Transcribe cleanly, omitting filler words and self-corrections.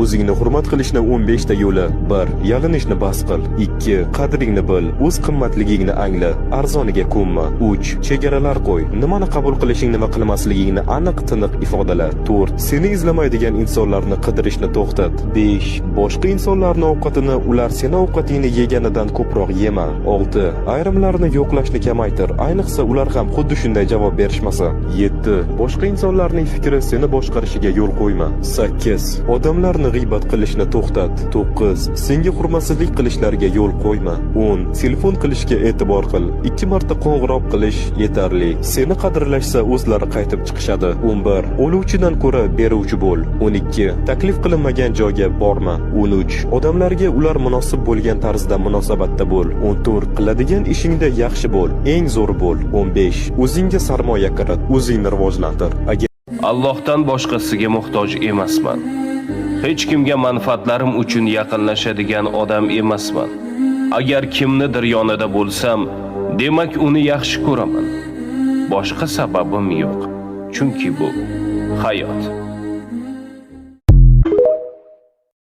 O'zingni hurmat qilishning 15 ta yo'li. 1. Yalinishni bas qil. 2. Qadringni bil. O'z qimmatligingni angla. Arzoniga ko'nma. 3. Chegaralar qo'y. Nimani qabul qilishing, nima qilmasligingni aniq tiniq ifodala. 4. Seni izlamaydigan insonlarni qidirishni to'xtat. 5. Boshqa insonlarning ovqatini ular seni ovqatingni yeganidan ko'proq yema. 6. Ayrimlarni yo'qlashni kamaytir, ayniqsa ular ham xuddi shunday javob berishmasa. 7. Boshqa insonlarning fikri seni boshqarishiga yo'l qo'yma. 8. Odamlarni g'iybat qilishni to'xtat. 9. Senga hurmatsizlik qilishlariga yo'l qo'yma. 10. Telefon qilishga e'tibor qil. 2 marta qo'ng'iroq qilish yetarli. Seni qadrlashsa o'zlari qaytib chiqishadi. 11. Oluvchidan ko'ra beruvchi bo'l. 12. Taklif qilinmagan joyga borma. 13. Odamlarga ular munosib bo'lgan tarzda munosabatda bo'l. 14. Qiladigan ishingda yaxshi bo'l, eng zo'ri bo'l. 15. O'zingga sarmoya kirit, o'zingni rivojlantir. Allohdan boshqasiga muhtoj emasman. Hech kimga manfaatlarim uchun yaqinlashadigan odam emasman. Agar kimnidir yonida bo'lsam, demak uni yaxshi ko'raman. Boshqa sababim yo'q. Chunki bu hayot.